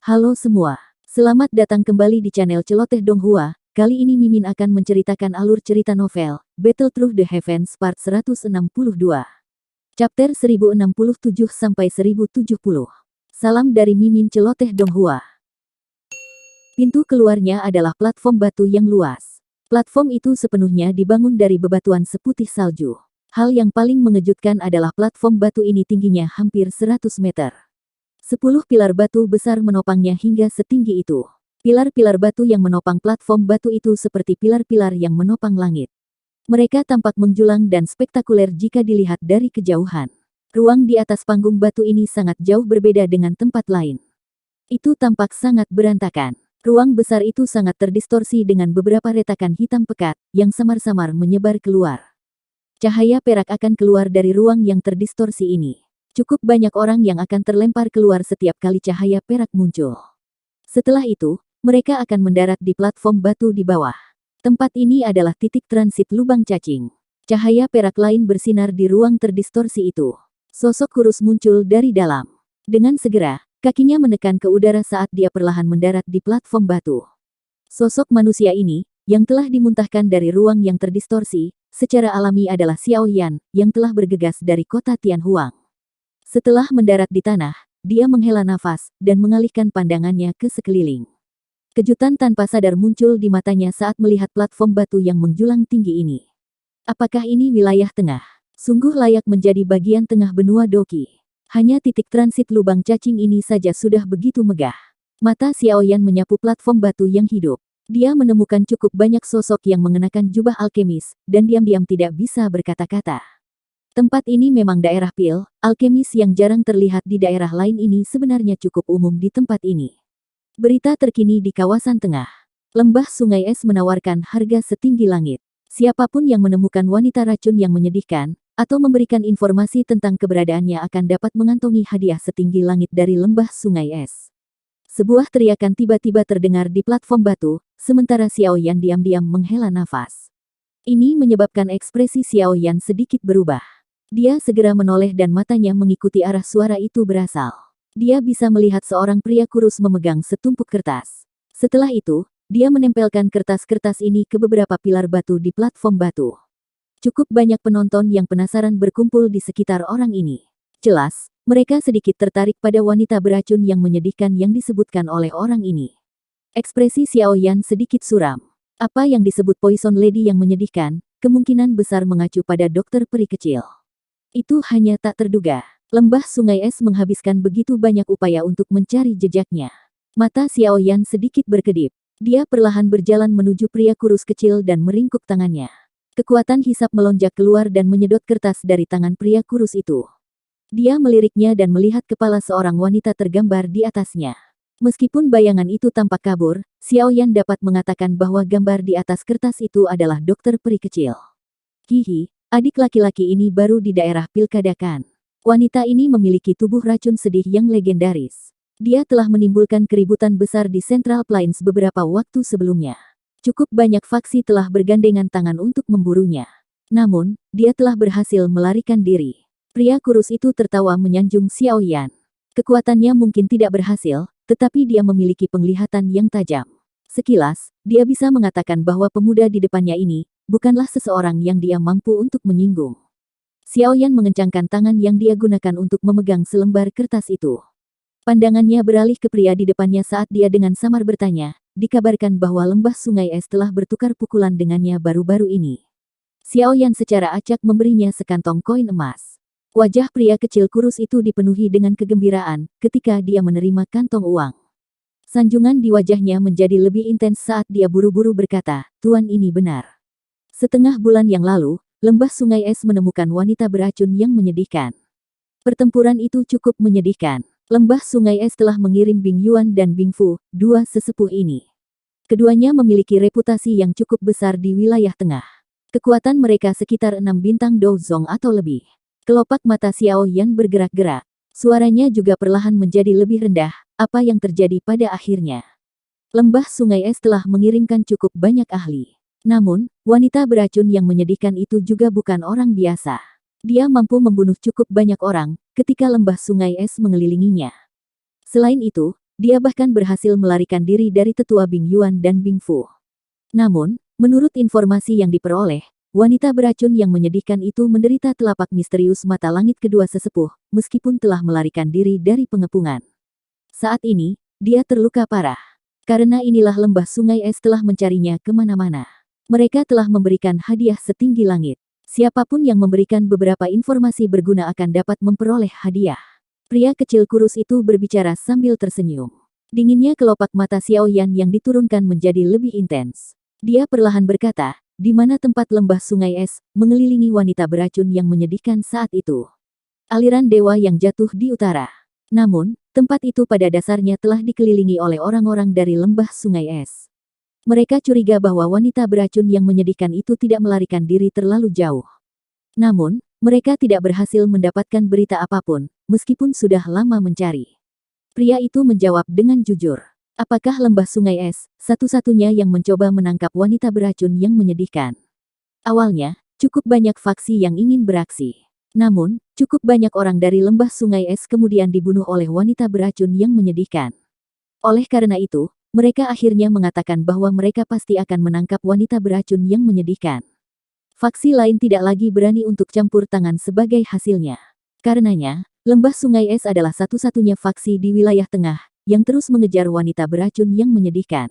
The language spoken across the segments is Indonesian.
Halo semua, selamat datang kembali di channel Celoteh Donghua. Kali ini Mimin akan menceritakan alur cerita novel, Battle Through the Heavens Part 162. Chapter 1067-1070. Salam dari Mimin Celoteh Donghua. Pintu keluarnya adalah platform batu yang luas. Platform itu sepenuhnya dibangun dari bebatuan seputih salju. Hal yang paling mengejutkan adalah platform batu ini tingginya hampir 100 meter. 10 pilar batu besar menopangnya hingga setinggi itu. Pilar-pilar batu yang menopang platform batu itu seperti pilar-pilar yang menopang langit. Mereka tampak menjulang dan spektakuler jika dilihat dari kejauhan. Ruang di atas panggung batu ini sangat jauh berbeda dengan tempat lain. Itu tampak sangat berantakan. Ruang besar itu sangat terdistorsi dengan beberapa retakan hitam pekat yang samar-samar menyebar keluar. Cahaya perak akan keluar dari ruang yang terdistorsi ini. Cukup banyak orang yang akan terlempar keluar setiap kali cahaya perak muncul. Setelah itu, mereka akan mendarat di platform batu di bawah. Tempat ini adalah titik transit lubang cacing. Cahaya perak lain bersinar di ruang terdistorsi itu. Sosok kurus muncul dari dalam. Dengan segera, kakinya menekan ke udara saat dia perlahan mendarat di platform batu. Sosok manusia ini, yang telah dimuntahkan dari ruang yang terdistorsi, secara alami adalah Xiao Yan, yang telah bergegas dari kota Tianhuang. Setelah mendarat di tanah, dia menghela nafas, dan mengalihkan pandangannya ke sekeliling. Kejutan tanpa sadar muncul di matanya saat melihat platform batu yang menjulang tinggi ini. Apakah ini wilayah tengah? Sungguh layak menjadi bagian tengah benua Doqi. Hanya titik transit lubang cacing ini saja sudah begitu megah. Mata Xiao Yan menyapu platform batu yang hidup. Dia menemukan cukup banyak sosok yang mengenakan jubah alkemis, dan diam-diam tidak bisa berkata-kata. Tempat ini memang daerah pil, alkemis yang jarang terlihat di daerah lain ini sebenarnya cukup umum di tempat ini. Berita terkini di kawasan tengah. Lembah Sungai Es menawarkan harga setinggi langit. Siapapun yang menemukan wanita racun yang menyedihkan, atau memberikan informasi tentang keberadaannya akan dapat mengantongi hadiah setinggi langit dari Lembah Sungai Es. Sebuah teriakan tiba-tiba terdengar di platform batu, sementara Xiao Yan diam-diam menghela nafas. Ini menyebabkan ekspresi Xiao Yan sedikit berubah. Dia segera menoleh dan matanya mengikuti arah suara itu berasal. Dia bisa melihat seorang pria kurus memegang setumpuk kertas. Setelah itu, dia menempelkan kertas-kertas ini ke beberapa pilar batu di platform batu. Cukup banyak penonton yang penasaran berkumpul di sekitar orang ini. Jelas, mereka sedikit tertarik pada wanita beracun yang menyedihkan yang disebutkan oleh orang ini. Ekspresi Xiao Yan sedikit suram. Apa yang disebut Poison Lady yang menyedihkan, kemungkinan besar mengacu pada dokter peri kecil. Itu hanya tak terduga. Lembah Sungai Es menghabiskan begitu banyak upaya untuk mencari jejaknya. Mata Xiao Yan sedikit berkedip. Dia perlahan berjalan menuju pria kurus kecil dan meringkuk tangannya. Kekuatan hisap melonjak keluar dan menyedot kertas dari tangan pria kurus itu. Dia meliriknya dan melihat kepala seorang wanita tergambar di atasnya. Meskipun bayangan itu tampak kabur, Xiao Yan dapat mengatakan bahwa gambar di atas kertas itu adalah dokter peri kecil. Hihi, adik laki-laki ini baru di daerah Pilkada kan? Wanita ini memiliki tubuh racun sedih yang legendaris. Dia telah menimbulkan keributan besar di Central Plains beberapa waktu sebelumnya. Cukup banyak faksi telah bergandengan tangan untuk memburunya. Namun, dia telah berhasil melarikan diri. Pria kurus itu tertawa menyanjung Xiao Yan. Kekuatannya mungkin tidak berhasil, tetapi dia memiliki penglihatan yang tajam. Sekilas, dia bisa mengatakan bahwa pemuda di depannya ini bukanlah seseorang yang dia mampu untuk menyinggung. Xiao Yan mengencangkan tangan yang dia gunakan untuk memegang selembar kertas itu. Pandangannya beralih ke pria di depannya saat dia dengan samar bertanya, dikabarkan bahwa Lembah Sungai Es telah bertukar pukulan dengannya baru-baru ini. Xiao Yan secara acak memberinya sekantong koin emas. Wajah pria kecil kurus itu dipenuhi dengan kegembiraan ketika dia menerima kantong uang. Sanjungan di wajahnya menjadi lebih intens saat dia buru-buru berkata, "Tuan, ini benar." Setengah bulan yang lalu, Lembah Sungai Es menemukan wanita beracun yang menyedihkan. Pertempuran itu cukup menyedihkan. Lembah Sungai Es telah mengirim Bing Yuan dan Bing Fu, dua sesepuh ini. Keduanya memiliki reputasi yang cukup besar di wilayah tengah. Kekuatan mereka sekitar 6 bintang Douzong atau lebih. Kelopak mata Xiao Yan bergerak-gerak. Suaranya juga perlahan menjadi lebih rendah, apa yang terjadi pada akhirnya. Lembah Sungai Es telah mengirimkan cukup banyak ahli. Namun, wanita beracun yang menyedihkan itu juga bukan orang biasa. Dia mampu membunuh cukup banyak orang ketika Lembah Sungai Es mengelilinginya. Selain itu, dia bahkan berhasil melarikan diri dari tetua Bing Yuan dan Bing Fu. Namun, menurut informasi yang diperoleh, wanita beracun yang menyedihkan itu menderita telapak misterius mata langit kedua sesepuh, meskipun telah melarikan diri dari pengepungan. Saat ini, dia terluka parah. Karena inilah lembah sungai es telah mencarinya kemana-mana. Mereka telah memberikan hadiah setinggi langit. Siapapun yang memberikan beberapa informasi berguna akan dapat memperoleh hadiah. Pria kecil kurus itu berbicara sambil tersenyum. Dinginnya kelopak mata Xiao Yan yang diturunkan menjadi lebih intens. Dia perlahan berkata, di mana tempat lembah sungai es, mengelilingi wanita beracun yang menyedihkan saat itu. Aliran dewa yang jatuh di utara. Namun, tempat itu pada dasarnya telah dikelilingi oleh orang-orang dari lembah sungai es. Mereka curiga bahwa wanita beracun yang menyedihkan itu tidak melarikan diri terlalu jauh. Namun, mereka tidak berhasil mendapatkan berita apapun, meskipun sudah lama mencari. Pria itu menjawab dengan jujur. Apakah lembah sungai es, satu-satunya yang mencoba menangkap wanita beracun yang menyedihkan? Awalnya, cukup banyak faksi yang ingin beraksi. Namun, cukup banyak orang dari lembah sungai es kemudian dibunuh oleh wanita beracun yang menyedihkan. Oleh karena itu, mereka akhirnya mengatakan bahwa mereka pasti akan menangkap wanita beracun yang menyedihkan. Faksi lain tidak lagi berani untuk campur tangan sebagai hasilnya. Karenanya, lembah sungai es adalah satu-satunya faksi di wilayah tengah, yang terus mengejar wanita beracun yang menyedihkan.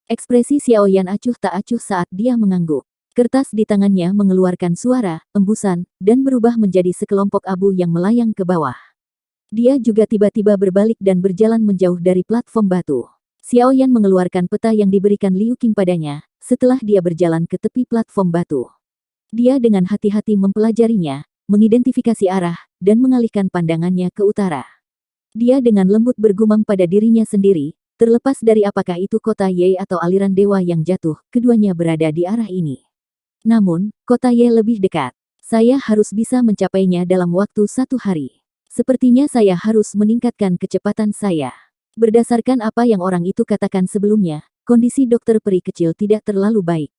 Ekspresi Xiao Yan acuh tak acuh saat dia mengangguk. Kertas di tangannya mengeluarkan suara, embusan, dan berubah menjadi sekelompok abu yang melayang ke bawah. Dia juga tiba-tiba berbalik dan berjalan menjauh dari platform batu. Xiao Yan mengeluarkan peta yang diberikan Liu Qing padanya, setelah dia berjalan ke tepi platform batu. Dia dengan hati-hati mempelajarinya, mengidentifikasi arah, dan mengalihkan pandangannya ke utara. Dia dengan lembut bergumam pada dirinya sendiri, terlepas dari apakah itu kota Ye atau aliran dewa yang jatuh, keduanya berada di arah ini. Namun, kota Ye lebih dekat. Saya harus bisa mencapainya dalam waktu 1 hari. Sepertinya saya harus meningkatkan kecepatan saya. Berdasarkan apa yang orang itu katakan sebelumnya, kondisi dokter peri kecil tidak terlalu baik.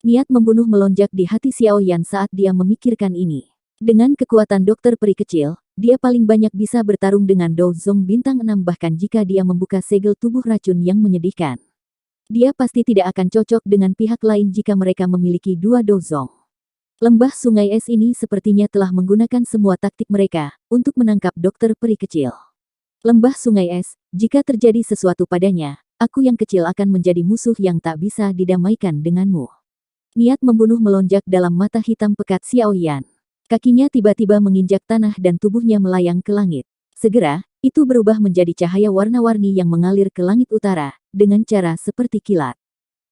Niat membunuh melonjak di hati Xiao Yan saat dia memikirkan ini. Dengan kekuatan dokter peri kecil, dia paling banyak bisa bertarung dengan Dou Zong bintang 6 bahkan jika dia membuka segel tubuh racun yang menyedihkan. Dia pasti tidak akan cocok dengan pihak lain jika mereka memiliki 2 Dou Zong. Lembah sungai es ini sepertinya telah menggunakan semua taktik mereka untuk menangkap dokter peri kecil. Lembah sungai es, jika terjadi sesuatu padanya, aku yang kecil akan menjadi musuh yang tak bisa didamaikan denganmu. Niat membunuh melonjak dalam mata hitam pekat Xiao Yan. Kakinya tiba-tiba menginjak tanah dan tubuhnya melayang ke langit. Segera, itu berubah menjadi cahaya warna-warni yang mengalir ke langit utara, dengan cara seperti kilat.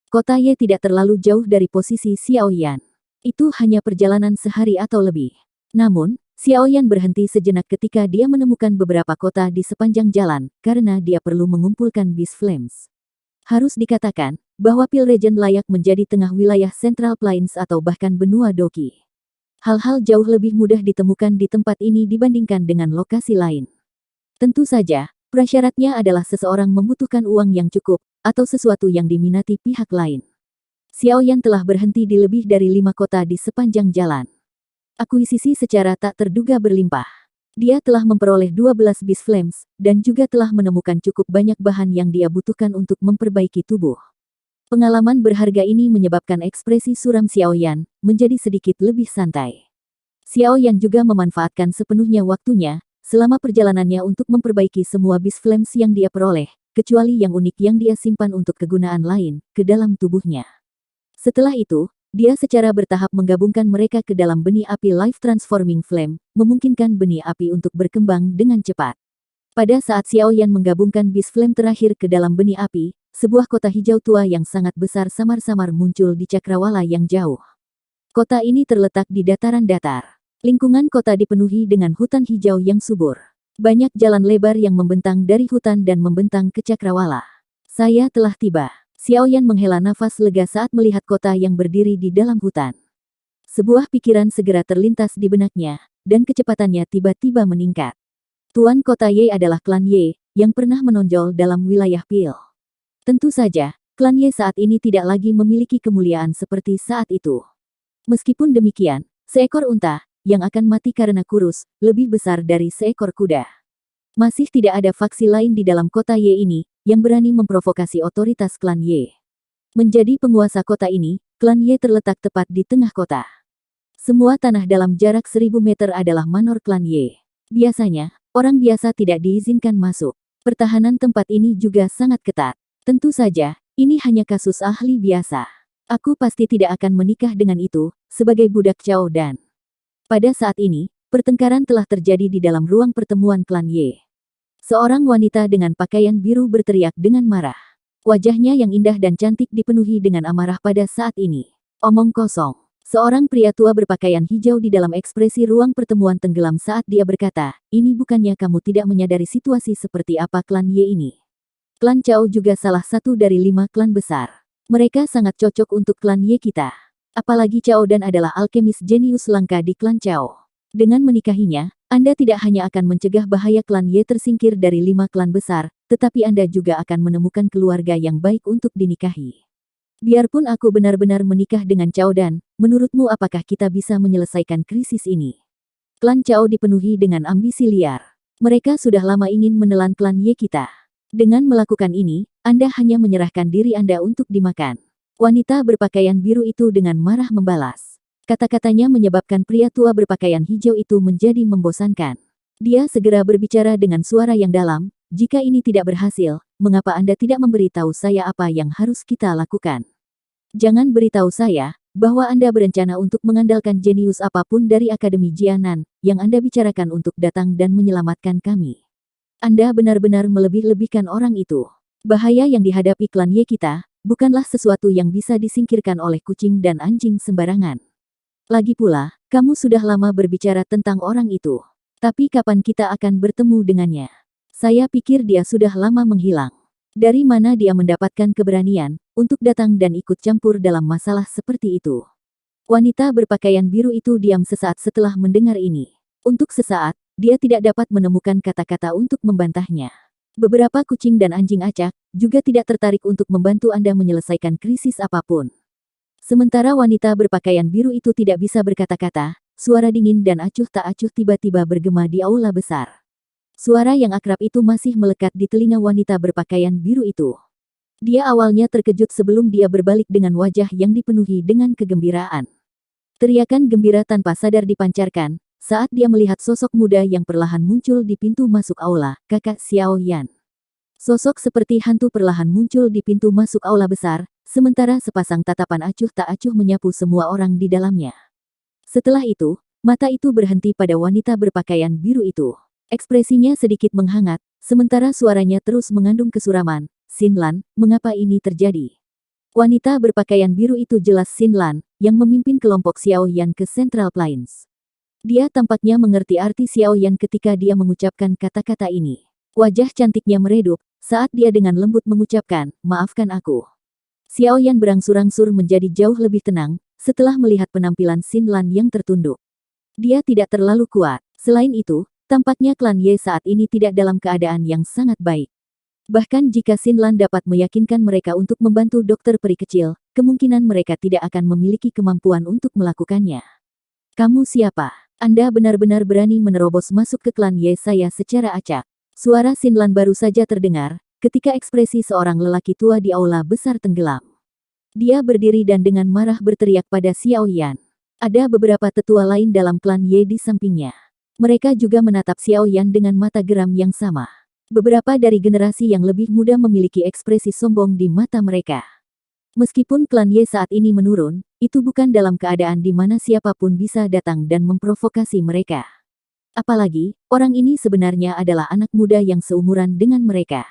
Kota Ye tidak terlalu jauh dari posisi Xiao Yan. Itu hanya perjalanan sehari atau lebih. Namun, Xiao Yan berhenti sejenak ketika dia menemukan beberapa kota di sepanjang jalan, karena dia perlu mengumpulkan Beast Flames. Harus dikatakan, bahwa Pil Regent layak menjadi tengah wilayah Central Plains atau bahkan benua Doki. Hal-hal jauh lebih mudah ditemukan di tempat ini dibandingkan dengan lokasi lain. Tentu saja, prasyaratnya adalah seseorang membutuhkan uang yang cukup, atau sesuatu yang diminati pihak lain. Xiao Yan telah berhenti di lebih dari 5 kota di sepanjang jalan. Akuisisi secara tak terduga berlimpah. Dia telah memperoleh 12 Beast Flames, dan juga telah menemukan cukup banyak bahan yang dia butuhkan untuk memperbaiki tubuh. Pengalaman berharga ini menyebabkan ekspresi suram Xiao Yan menjadi sedikit lebih santai. Xiao Yan juga memanfaatkan sepenuhnya waktunya, selama perjalanannya untuk memperbaiki semua Beast Flames yang dia peroleh, kecuali yang unik yang dia simpan untuk kegunaan lain, ke dalam tubuhnya. Setelah itu, dia secara bertahap menggabungkan mereka ke dalam benih api Life Transforming Flame, memungkinkan benih api untuk berkembang dengan cepat. Pada saat Xiao Yan menggabungkan Beast Flame terakhir ke dalam benih api, sebuah kota hijau tua yang sangat besar samar-samar muncul di cakrawala yang jauh. Kota ini terletak di dataran datar. Lingkungan kota dipenuhi dengan hutan hijau yang subur. Banyak jalan lebar yang membentang dari hutan dan membentang ke cakrawala. Saya telah tiba. Xiao Yan menghela nafas lega saat melihat kota yang berdiri di dalam hutan. Sebuah pikiran segera terlintas di benaknya, dan kecepatannya tiba-tiba meningkat. Tuan kota Ye adalah klan Ye, yang pernah menonjol dalam wilayah Pil. Tentu saja, klan Ye saat ini tidak lagi memiliki kemuliaan seperti saat itu. Meskipun demikian, seekor unta, yang akan mati karena kurus, lebih besar dari seekor kuda. Masih tidak ada faksi lain di dalam kota Ye ini yang berani memprovokasi otoritas klan Ye. Menjadi penguasa kota ini, klan Ye terletak tepat di tengah kota. Semua tanah dalam jarak 1000 meter adalah manor klan Ye. Biasanya, orang biasa tidak diizinkan masuk. Pertahanan tempat ini juga sangat ketat. Tentu saja, ini hanya kasus ahli biasa. Aku pasti tidak akan menikah dengan itu, sebagai budak Cao Dan. Pada saat ini, pertengkaran telah terjadi di dalam ruang pertemuan klan Ye. Seorang wanita dengan pakaian biru berteriak dengan marah. Wajahnya yang indah dan cantik dipenuhi dengan amarah pada saat ini. Omong kosong. Seorang pria tua berpakaian hijau di dalam ekspresi ruang pertemuan tenggelam saat dia berkata, ini bukannya kamu tidak menyadari situasi seperti apa klan Ye ini. Klan Cao juga salah satu dari 5 klan besar. Mereka sangat cocok untuk klan Ye kita. Apalagi Cao Dan adalah alkemis jenius langka di klan Cao. Dengan menikahinya, Anda tidak hanya akan mencegah bahaya klan Ye tersingkir dari 5 klan besar, tetapi Anda juga akan menemukan keluarga yang baik untuk dinikahi. Biarpun aku benar-benar menikah dengan Cao Dan, menurutmu apakah kita bisa menyelesaikan krisis ini? Klan Cao dipenuhi dengan ambisi liar. Mereka sudah lama ingin menelan klan Ye kita. Dengan melakukan ini, Anda hanya menyerahkan diri Anda untuk dimakan. Wanita berpakaian biru itu dengan marah membalas. Kata-katanya menyebabkan pria tua berpakaian hijau itu menjadi membosankan. Dia segera berbicara dengan suara yang dalam, jika ini tidak berhasil, mengapa Anda tidak memberitahu saya apa yang harus kita lakukan? Jangan beritahu saya bahwa Anda berencana untuk mengandalkan jenius apapun dari Akademi Jianan yang Anda bicarakan untuk datang dan menyelamatkan kami. Anda benar-benar melebih-lebihkan orang itu. Bahaya yang dihadapi klan Ye kita bukanlah sesuatu yang bisa disingkirkan oleh kucing dan anjing sembarangan. Lagi pula, kamu sudah lama berbicara tentang orang itu. Tapi kapan kita akan bertemu dengannya? Saya pikir dia sudah lama menghilang. Dari mana dia mendapatkan keberanian untuk datang dan ikut campur dalam masalah seperti itu? Wanita berpakaian biru itu diam sesaat setelah mendengar ini. Untuk sesaat, dia tidak dapat menemukan kata-kata untuk membantahnya. Beberapa kucing dan anjing acak juga tidak tertarik untuk membantu Anda menyelesaikan krisis apapun. Sementara wanita berpakaian biru itu tidak bisa berkata-kata, suara dingin dan acuh tak acuh tiba-tiba bergema di aula besar. Suara yang akrab itu masih melekat di telinga wanita berpakaian biru itu. Dia awalnya terkejut sebelum dia berbalik dengan wajah yang dipenuhi dengan kegembiraan. Teriakan gembira tanpa sadar dipancarkan saat dia melihat sosok muda yang perlahan muncul di pintu masuk aula, kakak Xiao Yan. Sosok seperti hantu perlahan muncul di pintu masuk aula besar, sementara sepasang tatapan acuh tak acuh menyapu semua orang di dalamnya. Setelah itu, mata itu berhenti pada wanita berpakaian biru itu. Ekspresinya sedikit menghangat, sementara suaranya terus mengandung kesuraman. Xin Lan, mengapa ini terjadi? Wanita berpakaian biru itu jelas Xin Lan, yang memimpin kelompok Xiao Yan ke Central Plains. Dia tampaknya mengerti arti Xiao Yan ketika dia mengucapkan kata-kata ini. Wajah cantiknya meredup, saat dia dengan lembut mengucapkan, maafkan aku. Xiao Yan berangsur-angsur menjadi jauh lebih tenang, setelah melihat penampilan Xin Lan yang tertunduk. Dia tidak terlalu kuat. Selain itu, tampaknya klan Ye saat ini tidak dalam keadaan yang sangat baik. Bahkan jika Xin Lan dapat meyakinkan mereka untuk membantu dokter peri kecil, kemungkinan mereka tidak akan memiliki kemampuan untuk melakukannya. Kamu siapa? Anda benar-benar berani menerobos masuk ke klan Ye saya secara acak. Suara Xin Lan baru saja terdengar, ketika ekspresi seorang lelaki tua di aula besar tenggelam. Dia berdiri dan dengan marah berteriak pada Xiao Yan. Ada beberapa tetua lain dalam klan Ye di sampingnya. Mereka juga menatap Xiao Yan dengan mata geram yang sama. Beberapa dari generasi yang lebih muda memiliki ekspresi sombong di mata mereka. Meskipun klan Ye saat ini menurun, itu bukan dalam keadaan di mana siapapun bisa datang dan memprovokasi mereka. Apalagi, orang ini sebenarnya adalah anak muda yang seumuran dengan mereka.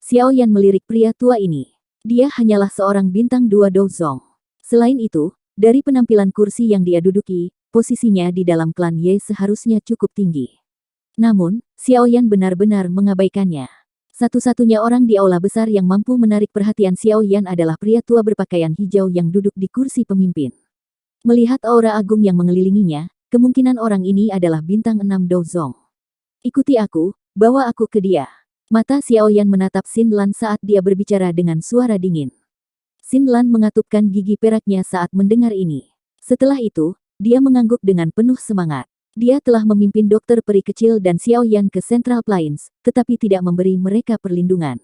Xiao Yan melirik pria tua ini. Dia hanyalah seorang bintang 2 Douzong. Selain itu, dari penampilan kursi yang dia duduki, posisinya di dalam klan Ye seharusnya cukup tinggi. Namun, Xiao Yan benar-benar mengabaikannya. Satu-satunya orang di aula besar yang mampu menarik perhatian Xiao Yan adalah pria tua berpakaian hijau yang duduk di kursi pemimpin. Melihat aura agung yang mengelilinginya, kemungkinan orang ini adalah bintang 6 Douzong. Ikuti aku, bawa aku ke dia. Mata Xiao Yan menatap Xin Lan saat dia berbicara dengan suara dingin. Xin Lan mengatupkan gigi peraknya saat mendengar ini. Setelah itu, dia mengangguk dengan penuh semangat. Dia telah memimpin dokter peri kecil dan Xiao Yan ke Central Plains, tetapi tidak memberi mereka perlindungan.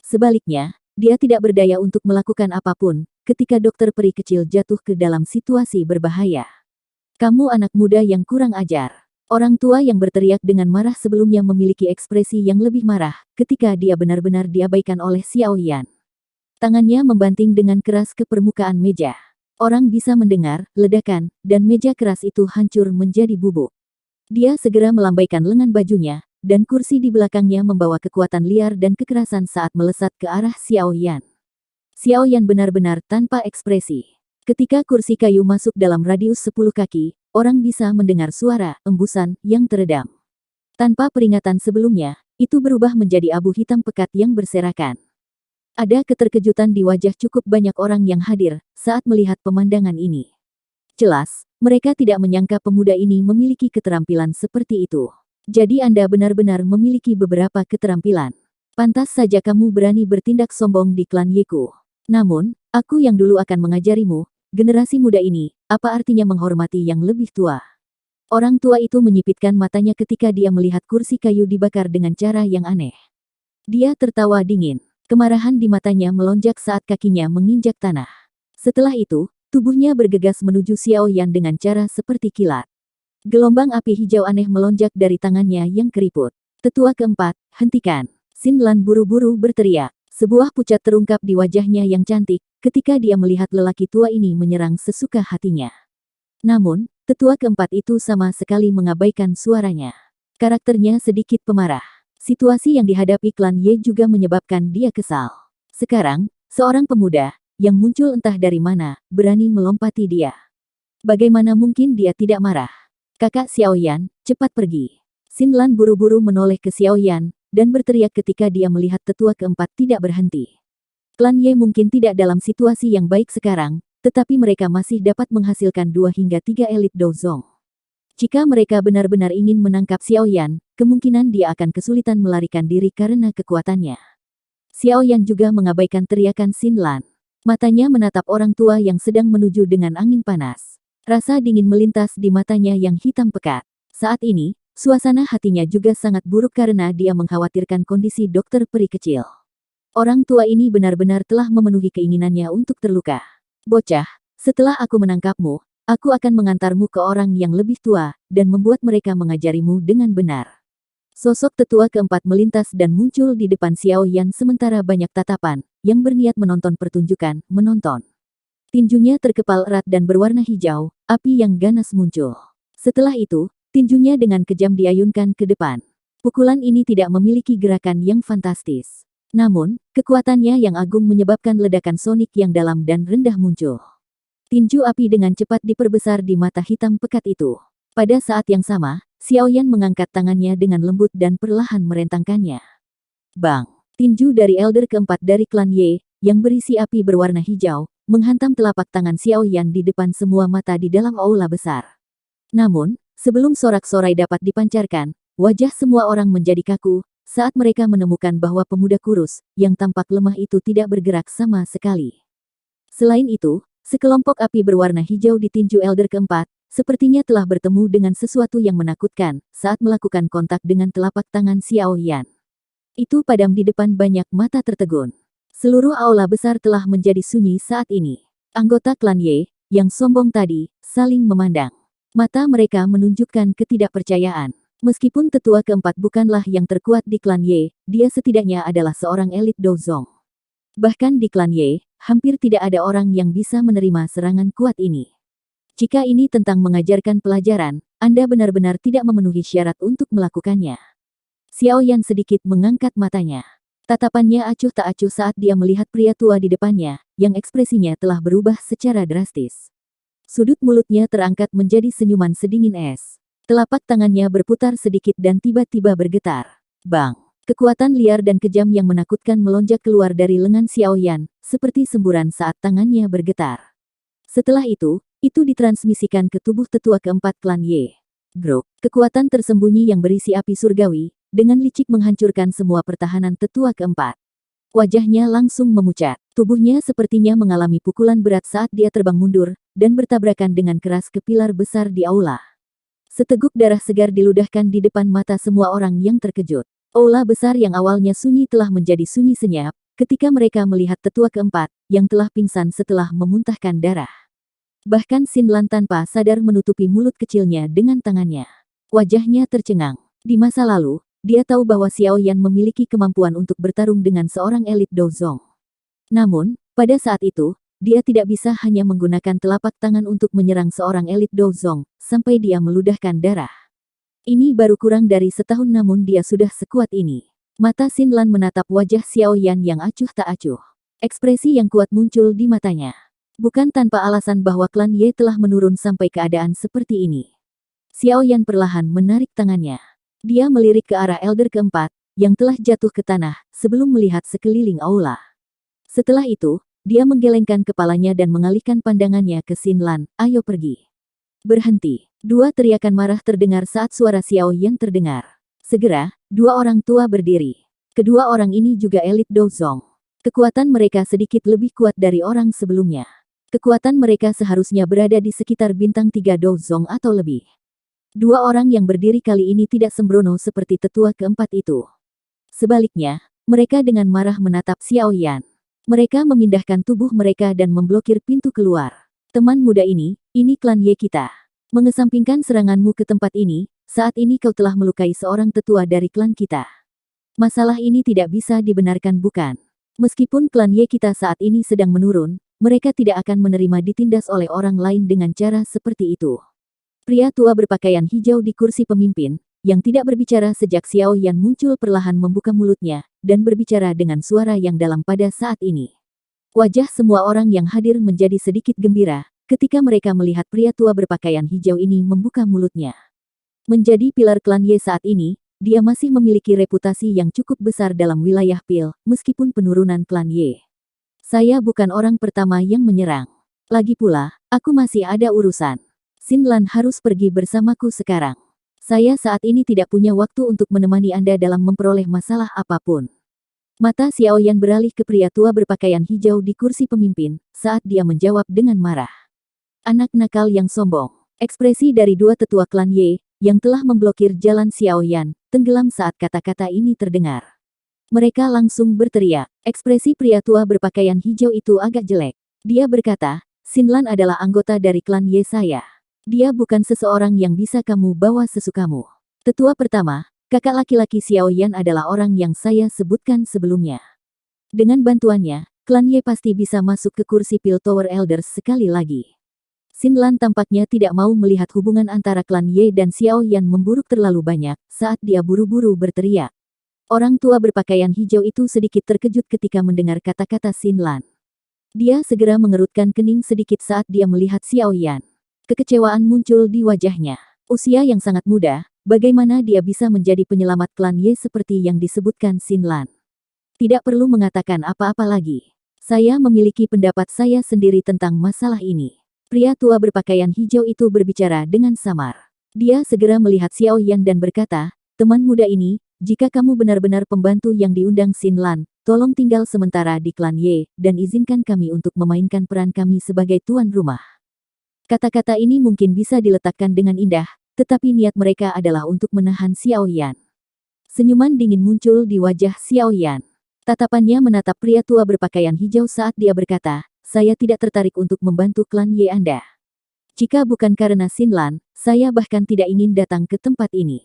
Sebaliknya, dia tidak berdaya untuk melakukan apapun ketika dokter peri kecil jatuh ke dalam situasi berbahaya. Kamu anak muda yang kurang ajar. Orang tua yang berteriak dengan marah sebelumnya memiliki ekspresi yang lebih marah ketika dia benar-benar diabaikan oleh Xiao Yan. Tangannya membanting dengan keras ke permukaan meja. Orang bisa mendengar ledakan, dan meja keras itu hancur menjadi bubuk. Dia segera melambaikan lengan bajunya, dan kursi di belakangnya membawa kekuatan liar dan kekerasan saat melesat ke arah Xiao Yan. Xiao Yan benar-benar tanpa ekspresi. Ketika kursi kayu masuk dalam radius 10 kaki, orang bisa mendengar suara embusan yang teredam. Tanpa peringatan sebelumnya, itu berubah menjadi abu hitam pekat yang berserakan. Ada keterkejutan di wajah cukup banyak orang yang hadir saat melihat pemandangan ini. Jelas, mereka tidak menyangka pemuda ini memiliki keterampilan seperti itu. Jadi Anda benar-benar memiliki beberapa keterampilan. Pantas saja kamu berani bertindak sombong di klan Yeku. Namun, aku yang dulu akan mengajarimu, generasi muda ini, apa artinya menghormati yang lebih tua? Orang tua itu menyipitkan matanya ketika dia melihat kursi kayu dibakar dengan cara yang aneh. Dia tertawa dingin. Kemarahan di matanya melonjak saat kakinya menginjak tanah. Setelah itu, tubuhnya bergegas menuju Xiao Yan dengan cara seperti kilat. Gelombang api hijau aneh melonjak dari tangannya yang keriput. Tetua keempat, hentikan. Xin Lan buru-buru berteriak. Sebuah pucat terungkap di wajahnya yang cantik ketika dia melihat lelaki tua ini menyerang sesuka hatinya. Namun, tetua keempat itu sama sekali mengabaikan suaranya. Karakternya sedikit pemarah. Situasi yang dihadapi klan Ye juga menyebabkan dia kesal. Sekarang, seorang pemuda, yang muncul entah dari mana, berani melompati dia. Bagaimana mungkin dia tidak marah? Kakak Xiao Yan, cepat pergi. Xin Lan buru-buru menoleh ke Xiao Yan, dan berteriak ketika dia melihat tetua keempat tidak berhenti. Klan Ye mungkin tidak dalam situasi yang baik sekarang, tetapi mereka masih dapat menghasilkan 2 hingga 3 elit dozong. Jika mereka benar-benar ingin menangkap Xiao Yan, kemungkinan dia akan kesulitan melarikan diri karena kekuatannya. Xiao Yan juga mengabaikan teriakan Xin Lan. Matanya menatap orang tua yang sedang menuju dengan angin panas. Rasa dingin melintas di matanya yang hitam pekat. Saat ini, suasana hatinya juga sangat buruk karena dia mengkhawatirkan kondisi dokter peri kecil. Orang tua ini benar-benar telah memenuhi keinginannya untuk terluka. Bocah, setelah aku menangkapmu, aku akan mengantarmu ke orang yang lebih tua, dan membuat mereka mengajarimu dengan benar. Sosok tetua keempat melintas dan muncul di depan Xiao Yan sementara banyak tatapan, yang berniat menonton pertunjukan, menonton. Tinjunya terkepal erat dan berwarna hijau, api yang ganas muncul. Setelah itu, tinjunya dengan kejam diayunkan ke depan. Pukulan ini tidak memiliki gerakan yang fantastis. Namun, kekuatannya yang agung menyebabkan ledakan sonik yang dalam dan rendah muncul. Tinju api dengan cepat diperbesar di mata hitam pekat itu. Pada saat yang sama, Xiao Yan mengangkat tangannya dengan lembut dan perlahan merentangkannya. Bang! Tinju dari Elder keempat dari klan Ye, yang berisi api berwarna hijau, menghantam telapak tangan Xiao Yan di depan semua mata di dalam aula besar. Namun, sebelum sorak-sorai dapat dipancarkan, wajah semua orang menjadi kaku, saat mereka menemukan bahwa pemuda kurus, yang tampak lemah itu tidak bergerak sama sekali. Selain itu, sekelompok api berwarna hijau di tinju Elder keempat, sepertinya telah bertemu dengan sesuatu yang menakutkan saat melakukan kontak dengan telapak tangan Xiao Yan. Itu padam di depan banyak mata tertegun. Seluruh aula besar telah menjadi sunyi saat ini. Anggota klan Ye, yang sombong tadi, saling memandang. Mata mereka menunjukkan ketidakpercayaan. Meskipun tetua keempat bukanlah yang terkuat di klan Ye, dia setidaknya adalah seorang elit dozong. Bahkan di klan Ye, hampir tidak ada orang yang bisa menerima serangan kuat ini. Jika ini tentang mengajarkan pelajaran, Anda benar-benar tidak memenuhi syarat untuk melakukannya. Xiao Yan sedikit mengangkat matanya. Tatapannya acuh tak acuh saat dia melihat pria tua di depannya, yang ekspresinya telah berubah secara drastis. Sudut mulutnya terangkat menjadi senyuman sedingin es. Telapak tangannya berputar sedikit dan tiba-tiba bergetar. Bang! Kekuatan liar dan kejam yang menakutkan melonjak keluar dari lengan Xiao Yan, seperti semburan saat tangannya bergetar. Setelah itu ditransmisikan ke tubuh tetua keempat klan Ye. Grok, kekuatan tersembunyi yang berisi api surgawi, dengan licik menghancurkan semua pertahanan tetua keempat. Wajahnya langsung memucat. Tubuhnya sepertinya mengalami pukulan berat saat dia terbang mundur, dan bertabrakan dengan keras ke pilar besar di aula. Seteguk darah segar diludahkan di depan mata semua orang yang terkejut. Aula besar yang awalnya sunyi telah menjadi sunyi senyap, ketika mereka melihat tetua keempat, yang telah pingsan setelah memuntahkan darah. Bahkan Xinlan tanpa sadar menutupi mulut kecilnya dengan tangannya. Wajahnya tercengang. Di masa lalu, dia tahu bahwa Xiao Yan memiliki kemampuan untuk bertarung dengan seorang elit Douzong. Namun, pada saat itu, dia tidak bisa hanya menggunakan telapak tangan untuk menyerang seorang elit Douzong, sampai dia meludahkan darah. Ini baru kurang dari setahun namun dia sudah sekuat ini. Mata Xinlan menatap wajah Xiao Yan yang acuh tak acuh. Ekspresi yang kuat muncul di matanya. Bukan tanpa alasan bahwa klan Ye telah menurun sampai keadaan seperti ini. Xiao Yan perlahan menarik tangannya. Dia melirik ke arah elder keempat, yang telah jatuh ke tanah, sebelum melihat sekeliling aula. Setelah itu, dia menggelengkan kepalanya dan mengalihkan pandangannya ke Xinlan, "Ayo pergi." "Berhenti!" Dua teriakan marah terdengar saat suara Xiao Yan terdengar. Segera, dua orang tua berdiri. Kedua orang ini juga elit Douzong. Kekuatan mereka sedikit lebih kuat dari orang sebelumnya. Kekuatan mereka seharusnya berada di sekitar bintang 3 Douzong atau lebih. Dua orang yang berdiri kali ini tidak sembrono seperti tetua keempat itu. Sebaliknya, mereka dengan marah menatap Xiao Yan. Mereka memindahkan tubuh mereka dan memblokir pintu keluar. "Teman muda ini klan Ye kita. Mengesampingkan seranganmu ke tempat ini, saat ini kau telah melukai seorang tetua dari klan kita. Masalah ini tidak bisa dibenarkan bukan? Meskipun klan Ye kita saat ini sedang menurun, mereka tidak akan menerima ditindas oleh orang lain dengan cara seperti itu." Pria tua berpakaian hijau di kursi pemimpin, yang tidak berbicara sejak Xiao Yan muncul perlahan membuka mulutnya, dan berbicara dengan suara yang dalam pada saat ini. Wajah semua orang yang hadir menjadi sedikit gembira, ketika mereka melihat pria tua berpakaian hijau ini membuka mulutnya. Menjadi pilar klan Ye saat ini, dia masih memiliki reputasi yang cukup besar dalam wilayah Pil, meskipun penurunan klan Ye. "Saya bukan orang pertama yang menyerang. Lagi pula, aku masih ada urusan. Xinlan harus pergi bersamaku sekarang. Saya saat ini tidak punya waktu untuk menemani Anda dalam memperoleh masalah apapun." Mata Xiao Yan beralih ke pria tua berpakaian hijau di kursi pemimpin, saat dia menjawab dengan marah. "Anak nakal yang sombong." Ekspresi dari dua tetua klan Ye, yang telah memblokir jalan Xiao Yan, tenggelam saat kata-kata ini terdengar. Mereka langsung berteriak. Ekspresi pria tua berpakaian hijau itu agak jelek. Dia berkata, "Xinlan adalah anggota dari klan Ye saya. Dia bukan seseorang yang bisa kamu bawa sesukamu. Tetua pertama, kakak laki-laki Xiao Yan adalah orang yang saya sebutkan sebelumnya. Dengan bantuannya, klan Ye pasti bisa masuk ke kursi Pil Tower Elders sekali lagi." Xinlan tampaknya tidak mau melihat hubungan antara klan Ye dan Xiao Yan memburuk terlalu banyak, saat dia buru-buru berteriak. Orang tua berpakaian hijau itu sedikit terkejut ketika mendengar kata-kata Xinlan. Dia segera mengerutkan kening sedikit saat dia melihat Xiao Yan. Kekecewaan muncul di wajahnya. Usia yang sangat muda, bagaimana dia bisa menjadi penyelamat klan Ye seperti yang disebutkan Xinlan? Tidak perlu mengatakan apa-apa lagi. Saya memiliki pendapat saya sendiri tentang masalah ini. Pria tua berpakaian hijau itu berbicara dengan samar. Dia segera melihat Xiao Yan dan berkata, "Teman muda ini, jika kamu benar-benar pembantu yang diundang Xinlan, tolong tinggal sementara di klan Ye, dan izinkan kami untuk memainkan peran kami sebagai tuan rumah." Kata-kata ini mungkin bisa diletakkan dengan indah, tetapi niat mereka adalah untuk menahan Xiao Yan. Senyuman dingin muncul di wajah Xiao Yan. Tatapannya menatap pria tua berpakaian hijau saat dia berkata, "Saya tidak tertarik untuk membantu klan Ye Anda. Jika bukan karena Xinlan, saya bahkan tidak ingin datang ke tempat ini.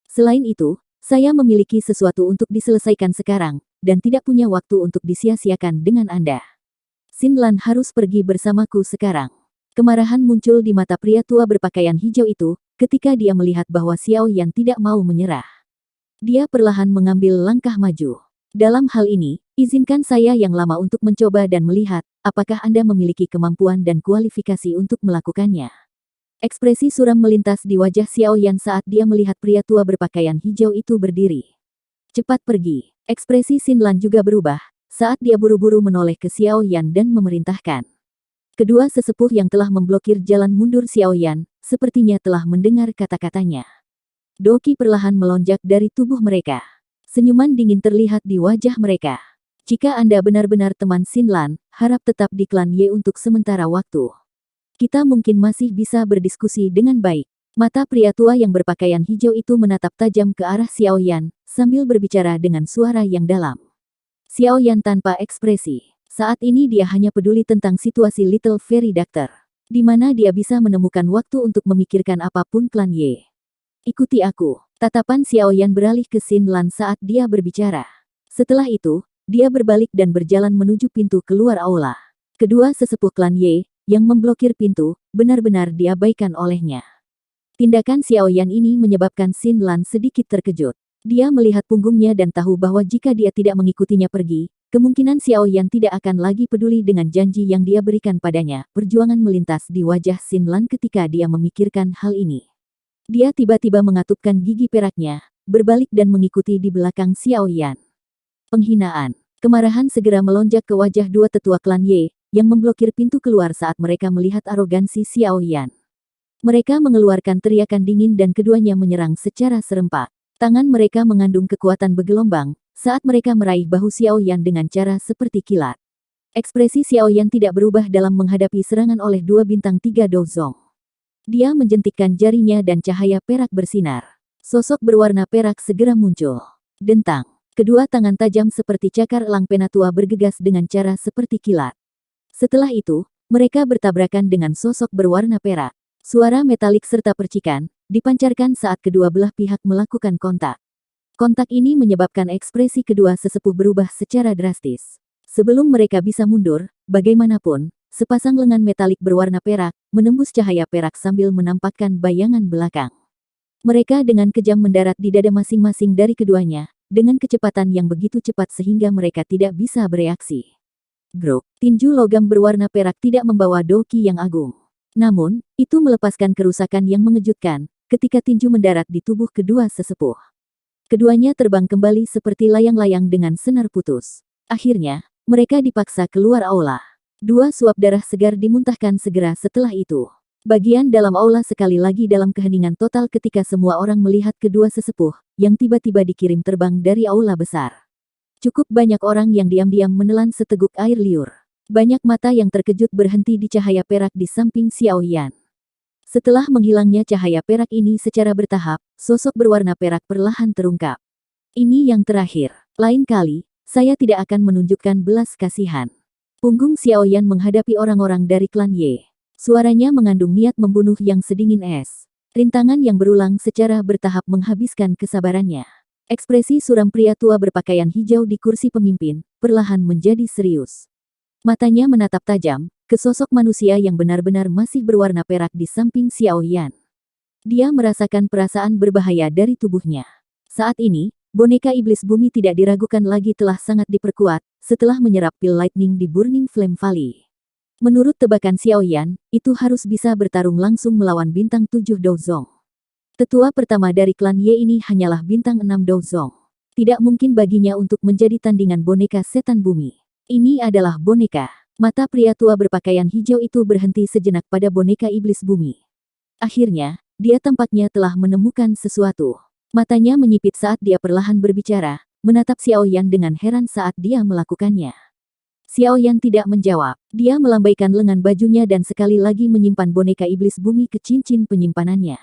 Selain itu, saya memiliki sesuatu untuk diselesaikan sekarang, dan tidak punya waktu untuk disia-siakan dengan Anda. Xinlan harus pergi bersamaku sekarang." Kemarahan muncul di mata pria tua berpakaian hijau itu, ketika dia melihat bahwa Xiao Yan tidak mau menyerah. Dia perlahan mengambil langkah maju. "Dalam hal ini, izinkan saya yang lama untuk mencoba dan melihat, apakah Anda memiliki kemampuan dan kualifikasi untuk melakukannya." Ekspresi suram melintas di wajah Xiao Yan saat dia melihat pria tua berpakaian hijau itu berdiri. "Cepat pergi." Ekspresi Xinlan juga berubah, saat dia buru-buru menoleh ke Xiao Yan dan memerintahkan. Kedua sesepuh yang telah memblokir jalan mundur Xiao Yan, sepertinya telah mendengar kata-katanya. Doki perlahan melonjak dari tubuh mereka. Senyuman dingin terlihat di wajah mereka. "Jika Anda benar-benar teman Xinlan, harap tetap di klan Ye untuk sementara waktu. Kita mungkin masih bisa berdiskusi dengan baik." Mata pria tua yang berpakaian hijau itu menatap tajam ke arah Xiao Yan, sambil berbicara dengan suara yang dalam. Xiao Yan tanpa ekspresi. Saat ini dia hanya peduli tentang situasi Little Fairy Doctor, di mana dia bisa menemukan waktu untuk memikirkan apapun klan Ye. Ikuti aku. Tatapan Xiao Yan beralih ke Xin Lan saat dia berbicara. Setelah itu, dia berbalik dan berjalan menuju pintu keluar aula. Kedua sesepuh klan Ye, yang memblokir pintu, benar-benar diabaikan olehnya. Tindakan Xiao Yan ini menyebabkan Xin Lan sedikit terkejut. Dia melihat punggungnya dan tahu bahwa jika dia tidak mengikutinya pergi, kemungkinan Xiao Yan tidak akan lagi peduli dengan janji yang dia berikan padanya. Perjuangan melintas di wajah Xin Lan ketika dia memikirkan hal ini. Dia tiba-tiba mengatupkan gigi peraknya, berbalik dan mengikuti di belakang Xiao Yan. Penghinaan. Kemarahan segera melonjak ke wajah dua tetua klan Ye, yang memblokir pintu keluar saat mereka melihat arogansi Xiao Yan. Mereka mengeluarkan teriakan dingin dan keduanya menyerang secara serempak. Tangan mereka mengandung kekuatan bergelombang, saat mereka meraih bahu Xiao Yan dengan cara seperti kilat. Ekspresi Xiao Yan tidak berubah dalam menghadapi serangan oleh dua bintang 3 Douzong. Dia menjentikkan jarinya dan cahaya perak bersinar. Sosok berwarna perak segera muncul. Dentang. Kedua tangan tajam seperti cakar elang penatua bergegas dengan cara seperti kilat. Setelah itu, mereka bertabrakan dengan sosok berwarna perak. Suara metalik serta percikan dipancarkan saat kedua belah pihak melakukan kontak. Kontak ini menyebabkan ekspresi kedua sesepuh berubah secara drastis. Sebelum mereka bisa mundur, bagaimanapun, sepasang lengan metalik berwarna perak menembus cahaya perak sambil menampakkan bayangan belakang. Mereka dengan kejam mendarat di dada masing-masing dari keduanya, dengan kecepatan yang begitu cepat sehingga mereka tidak bisa bereaksi. Grok, tinju logam berwarna perak tidak membawa doki yang agung. Namun, itu melepaskan kerusakan yang mengejutkan ketika tinju mendarat di tubuh kedua sesepuh. Keduanya terbang kembali seperti layang-layang dengan senar putus. Akhirnya, mereka dipaksa keluar aula. Dua suap darah segar dimuntahkan segera setelah itu. Bagian dalam aula sekali lagi dalam keheningan total ketika semua orang melihat kedua sesepuh, yang tiba-tiba dikirim terbang dari aula besar. Cukup banyak orang yang diam-diam menelan seteguk air liur. Banyak mata yang terkejut berhenti di cahaya perak di samping Xiao Yan. Setelah menghilangnya cahaya perak ini secara bertahap, sosok berwarna perak perlahan terungkap. Ini yang terakhir. Lain kali, saya tidak akan menunjukkan belas kasihan. Punggung Xiao Yan menghadapi orang-orang dari klan Ye. Suaranya mengandung niat membunuh yang sedingin es. Rintangan yang berulang secara bertahap menghabiskan kesabarannya. Ekspresi suram pria tua berpakaian hijau di kursi pemimpin, perlahan menjadi serius. Matanya menatap tajam, ke sosok manusia yang benar-benar masih berwarna perak di samping Xiao Yan. Dia merasakan perasaan berbahaya dari tubuhnya. Saat ini, boneka iblis bumi tidak diragukan lagi telah sangat diperkuat, setelah menyerap pil lightning di Burning Flame Valley. Menurut tebakan Xiao Yan, itu harus bisa bertarung langsung melawan bintang 7 Douzong. Tetua pertama dari klan Ye ini hanyalah bintang 6 Douzong. Tidak mungkin baginya untuk menjadi tandingan boneka setan bumi. Ini adalah boneka. Mata pria tua berpakaian hijau itu berhenti sejenak pada boneka iblis bumi. Akhirnya, dia tampaknya telah menemukan sesuatu. Matanya menyipit saat dia perlahan berbicara, menatap Xiao Yan dengan heran saat dia melakukannya. Xiao Yan tidak menjawab. Dia melambaikan lengan bajunya dan sekali lagi menyimpan boneka iblis bumi ke cincin penyimpanannya.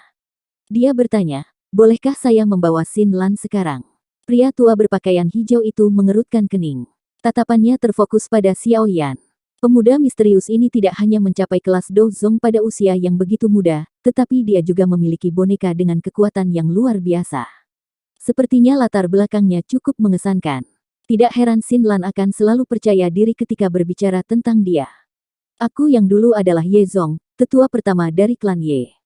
Dia bertanya, bolehkah saya membawa Xin Lan sekarang? Pria tua berpakaian hijau itu mengerutkan kening. Tatapannya terfokus pada Xiao Yan. Pemuda misterius ini tidak hanya mencapai kelas Douzong pada usia yang begitu muda, tetapi dia juga memiliki boneka dengan kekuatan yang luar biasa. Sepertinya latar belakangnya cukup mengesankan. Tidak heran Xin Lan akan selalu percaya diri ketika berbicara tentang dia. Aku yang dulu adalah Ye Zong, tetua pertama dari klan Ye.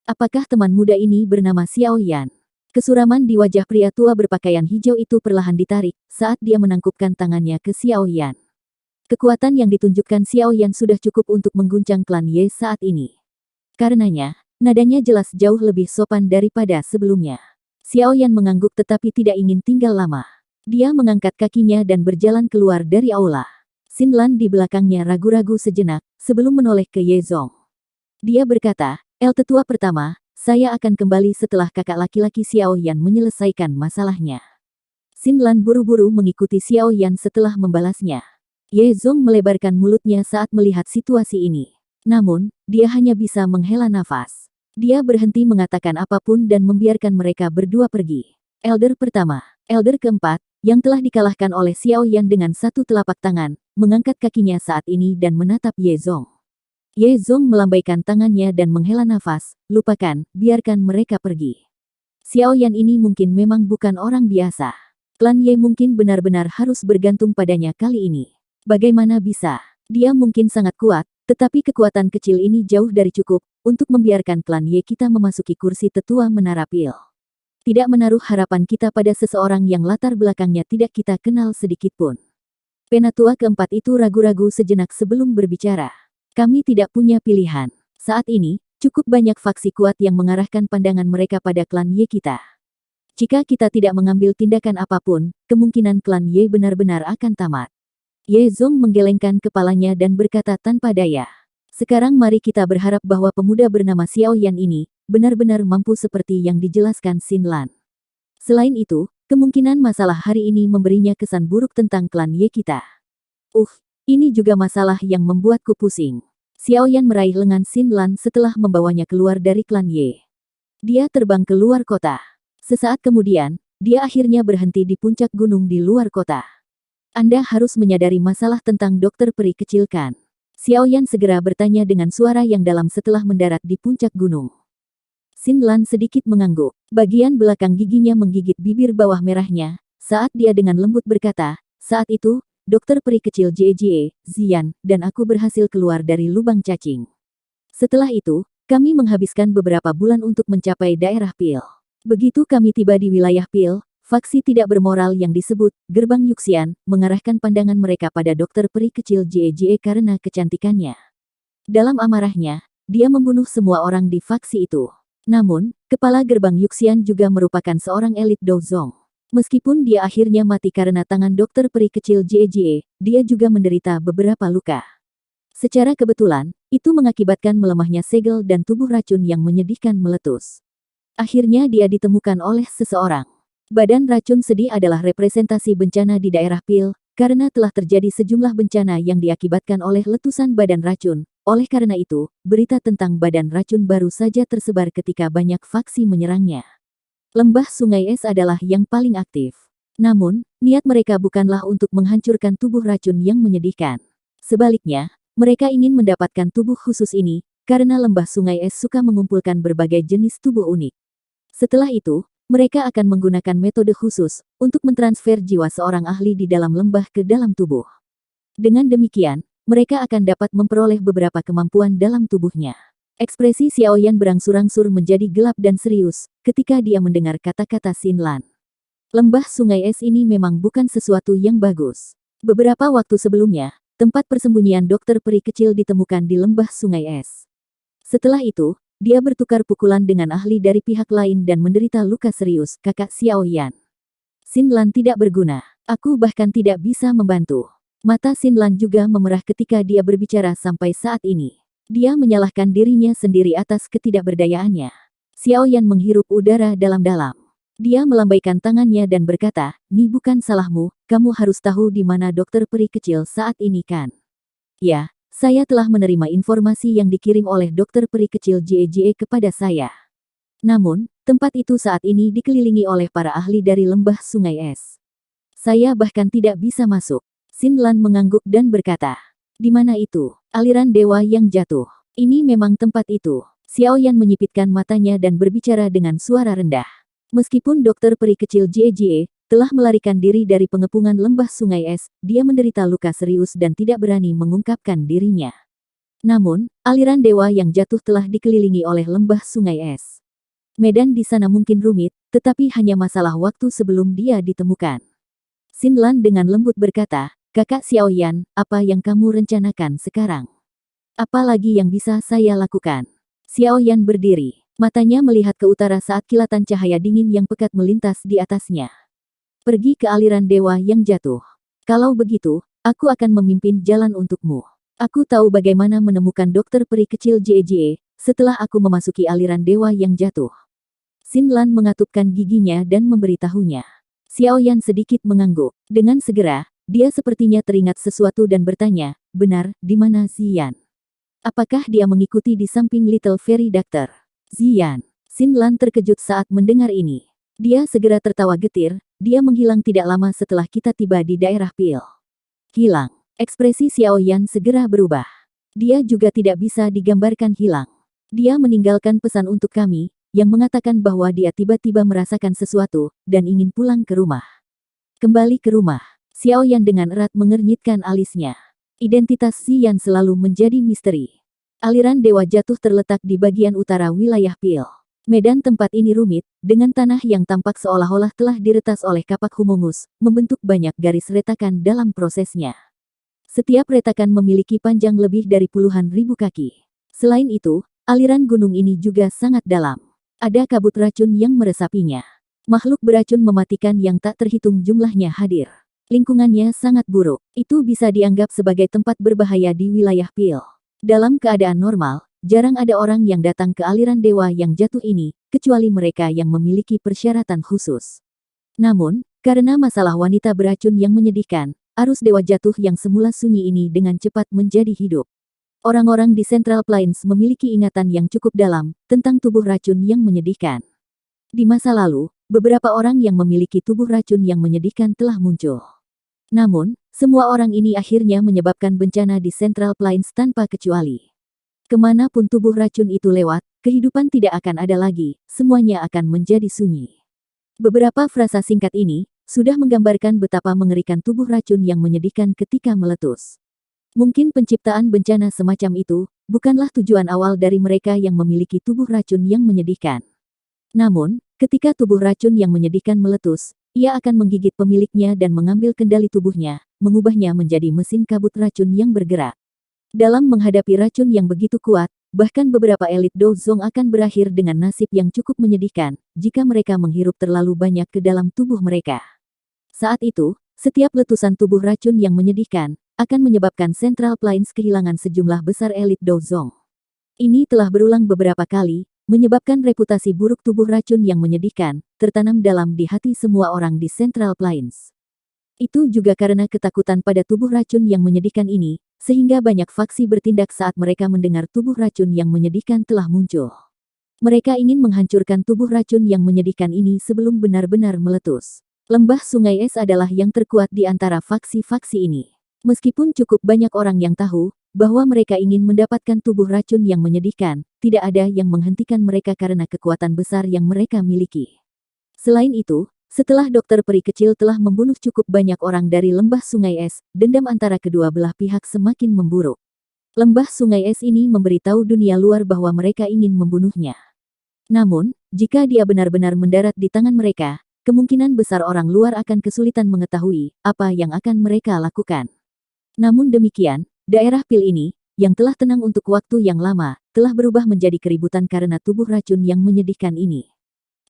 Apakah teman muda ini bernama Xiao Yan? Kesuraman di wajah pria tua berpakaian hijau itu perlahan ditarik saat dia menangkupkan tangannya ke Xiao Yan. Kekuatan yang ditunjukkan Xiao Yan sudah cukup untuk mengguncang klan Ye saat ini. Karenanya, nadanya jelas jauh lebih sopan daripada sebelumnya. Xiao Yan mengangguk tetapi tidak ingin tinggal lama. Dia mengangkat kakinya dan berjalan keluar dari aula. Xin Lan di belakangnya ragu-ragu sejenak, sebelum menoleh ke Ye Zong. Dia berkata, "El tetua pertama, saya akan kembali setelah kakak laki-laki Xiao Yan menyelesaikan masalahnya." Xin Lan buru-buru mengikuti Xiao Yan setelah membalasnya. Ye Zong melebarkan mulutnya saat melihat situasi ini. Namun, dia hanya bisa menghela nafas. Dia berhenti mengatakan apapun dan membiarkan mereka berdua pergi. Elder pertama, elder keempat, yang telah dikalahkan oleh Xiao Yan dengan satu telapak tangan, mengangkat kakinya saat ini dan menatap Ye Zong. Ye Zong melambaikan tangannya dan menghela nafas, lupakan, biarkan mereka pergi. Xiao Yan ini mungkin memang bukan orang biasa. Klan Ye mungkin benar-benar harus bergantung padanya kali ini. Bagaimana bisa? Dia mungkin sangat kuat, tetapi kekuatan kecil ini jauh dari cukup untuk membiarkan klan Ye kita memasuki kursi tetua Menara Pil. Tidak menaruh harapan kita pada seseorang yang latar belakangnya tidak kita kenal sedikit pun. Penatua keempat itu ragu-ragu sejenak sebelum berbicara. Kami tidak punya pilihan. Saat ini, cukup banyak faksi kuat yang mengarahkan pandangan mereka pada klan Ye kita. Jika kita tidak mengambil tindakan apapun, kemungkinan klan Ye benar-benar akan tamat. Ye Zong menggelengkan kepalanya dan berkata tanpa daya. Sekarang mari kita berharap bahwa pemuda bernama Xiao Yan ini benar-benar mampu seperti yang dijelaskan Xin Lan. Selain itu, kemungkinan masalah hari ini memberinya kesan buruk tentang klan Ye kita. Ini juga masalah yang membuatku pusing. Xiao Yan meraih lengan Xin Lan setelah membawanya keluar dari klan Ye. Dia terbang ke luar kota. Sesaat kemudian, dia akhirnya berhenti di puncak gunung di luar kota. Anda harus menyadari masalah tentang dokter peri kecil kan? Xiao Yan segera bertanya dengan suara yang dalam setelah mendarat di puncak gunung. Xin Lan sedikit mengangguk. Bagian belakang giginya menggigit bibir bawah merahnya, saat dia dengan lembut berkata, saat itu, dokter peri kecil Jie, Zian, dan aku berhasil keluar dari lubang cacing. Setelah itu, kami menghabiskan beberapa bulan untuk mencapai daerah Pil. Begitu kami tiba di wilayah Pil, faksi tidak bermoral yang disebut Gerbang Yuxian mengarahkan pandangan mereka pada dokter peri kecil Jie karena kecantikannya. Dalam amarahnya, dia membunuh semua orang di faksi itu. Namun, kepala Gerbang Yuxian juga merupakan seorang elit Douzong. Meskipun dia akhirnya mati karena tangan dokter peri kecil Jie, dia juga menderita beberapa luka. Secara kebetulan, itu mengakibatkan melemahnya segel dan tubuh racun yang menyedihkan meletus. Akhirnya dia ditemukan oleh seseorang. Badan racun sedih adalah representasi bencana di daerah Pil, karena telah terjadi sejumlah bencana yang diakibatkan oleh letusan badan racun. Oleh karena itu, berita tentang badan racun baru saja tersebar ketika banyak faksi menyerangnya. Lembah Sungai Es adalah yang paling aktif. Namun, niat mereka bukanlah untuk menghancurkan tubuh racun yang menyedihkan. Sebaliknya, mereka ingin mendapatkan tubuh khusus ini, karena lembah Sungai Es suka mengumpulkan berbagai jenis tubuh unik. Setelah itu, mereka akan menggunakan metode khusus untuk mentransfer jiwa seorang ahli di dalam lembah ke dalam tubuh. Dengan demikian, mereka akan dapat memperoleh beberapa kemampuan dalam tubuhnya. Ekspresi Xiao Yan berangsur-angsur menjadi gelap dan serius ketika dia mendengar kata-kata Xin Lan. Lembah Sungai Es ini memang bukan sesuatu yang bagus. Beberapa waktu sebelumnya, tempat persembunyian dokter peri kecil ditemukan di lembah Sungai Es. Setelah itu, dia bertukar pukulan dengan ahli dari pihak lain dan menderita luka serius, kakak Xiao Yan. Xin Lan tidak berguna. Aku bahkan tidak bisa membantu. Mata Xin Lan juga memerah ketika dia berbicara sampai saat ini. Dia menyalahkan dirinya sendiri atas ketidakberdayaannya. Xiao Yan menghirup udara dalam-dalam. Dia melambaikan tangannya dan berkata, "Ini bukan salahmu, kamu harus tahu di mana dokter peri kecil saat ini kan?" "Ya, saya telah menerima informasi yang dikirim oleh dokter peri kecil Jie kepada saya. Namun, tempat itu saat ini dikelilingi oleh para ahli dari lembah Sungai Es. Saya bahkan tidak bisa masuk." Xin Lan mengangguk dan berkata, "Di mana itu? Aliran dewa yang jatuh. Ini memang tempat itu." Xiao Yan menyipitkan matanya dan berbicara dengan suara rendah. Meskipun dokter peri kecil Jie telah melarikan diri dari pengepungan lembah Sungai Es, dia menderita luka serius dan tidak berani mengungkapkan dirinya. Namun, aliran dewa yang jatuh telah dikelilingi oleh lembah Sungai Es. Medan di sana mungkin rumit, tetapi hanya masalah waktu sebelum dia ditemukan. Xin Lan dengan lembut berkata, "Kakak Xiao Yan, apa yang kamu rencanakan sekarang? Apa lagi yang bisa saya lakukan?" Xiao Yan berdiri. Matanya melihat ke utara saat kilatan cahaya dingin yang pekat melintas di atasnya. "Pergi ke aliran dewa yang jatuh. Kalau begitu, aku akan memimpin jalan untukmu. Aku tahu bagaimana menemukan dokter peri kecil Jie setelah aku memasuki aliran dewa yang jatuh." Xin Lan mengatupkan giginya dan memberitahunya. Xiao Yan sedikit mengangguk. Dengan segera, dia sepertinya teringat sesuatu dan bertanya, "Benar, di mana Zian? Apakah dia mengikuti di samping Little Fairy Doctor?" Ziyan. Xinlan terkejut saat mendengar ini. Dia segera tertawa getir, dia menghilang tidak lama setelah kita tiba di daerah Pil. Hilang. Ekspresi Xiao Yan segera berubah. Dia juga tidak bisa digambarkan hilang. Dia meninggalkan pesan untuk kami, yang mengatakan bahwa dia tiba-tiba merasakan sesuatu, dan ingin pulang ke rumah. Kembali ke rumah. Xiao Yan dengan erat mengernyitkan alisnya. Identitas Ziyan selalu menjadi misteri. Aliran Dewa Jatuh terletak di bagian utara wilayah Pil. Medan tempat ini rumit, dengan tanah yang tampak seolah-olah telah diretas oleh kapak humungus, membentuk banyak garis retakan dalam prosesnya. Setiap retakan memiliki panjang lebih dari puluhan ribu kaki. Selain itu, aliran gunung ini juga sangat dalam. Ada kabut racun yang meresapinya. Makhluk beracun mematikan yang tak terhitung jumlahnya hadir. Lingkungannya sangat buruk. Itu bisa dianggap sebagai tempat berbahaya di wilayah Pil. Dalam keadaan normal, jarang ada orang yang datang ke aliran dewa yang jatuh ini, kecuali mereka yang memiliki persyaratan khusus. Namun, karena masalah wanita beracun yang menyedihkan, arus dewa jatuh yang semula sunyi ini dengan cepat menjadi hidup. Orang-orang di Central Plains memiliki ingatan yang cukup dalam tentang tubuh racun yang menyedihkan. Di masa lalu, beberapa orang yang memiliki tubuh racun yang menyedihkan telah muncul. Namun, semua orang ini akhirnya menyebabkan bencana di Central Plains tanpa kecuali. Kemanapun tubuh racun itu lewat, kehidupan tidak akan ada lagi, semuanya akan menjadi sunyi. Beberapa frasa singkat ini sudah menggambarkan betapa mengerikan tubuh racun yang menyedihkan ketika meletus. Mungkin penciptaan bencana semacam itu bukanlah tujuan awal dari mereka yang memiliki tubuh racun yang menyedihkan. Namun, ketika tubuh racun yang menyedihkan meletus, ia akan menggigit pemiliknya dan mengambil kendali tubuhnya, mengubahnya menjadi mesin kabut racun yang bergerak. Dalam menghadapi racun yang begitu kuat, bahkan beberapa elit Dozong akan berakhir dengan nasib yang cukup menyedihkan jika mereka menghirup terlalu banyak ke dalam tubuh mereka. Saat itu, setiap letusan tubuh racun yang menyedihkan akan menyebabkan Central Plains kehilangan sejumlah besar elit Dozong. Ini telah berulang beberapa kali, menyebabkan reputasi buruk tubuh racun yang menyedihkan tertanam dalam di hati semua orang di Central Plains. Itu juga karena ketakutan pada tubuh racun yang menyedihkan ini, sehingga banyak faksi bertindak saat mereka mendengar tubuh racun yang menyedihkan telah muncul. Mereka ingin menghancurkan tubuh racun yang menyedihkan ini sebelum benar-benar meletus. Lembah Sungai Es adalah yang terkuat di antara faksi-faksi ini. Meskipun cukup banyak orang yang tahu bahwa mereka ingin mendapatkan tubuh racun yang menyedihkan, tidak ada yang menghentikan mereka karena kekuatan besar yang mereka miliki. Selain itu, setelah dokter peri kecil telah membunuh cukup banyak orang dari Lembah Sungai Es, dendam antara kedua belah pihak semakin memburuk. Lembah Sungai Es ini memberitahu dunia luar bahwa mereka ingin membunuhnya. Namun, jika dia benar-benar mendarat di tangan mereka, kemungkinan besar orang luar akan kesulitan mengetahui apa yang akan mereka lakukan. Namun demikian, daerah Pil ini, yang telah tenang untuk waktu yang lama, telah berubah menjadi keributan karena tubuh racun yang menyedihkan ini.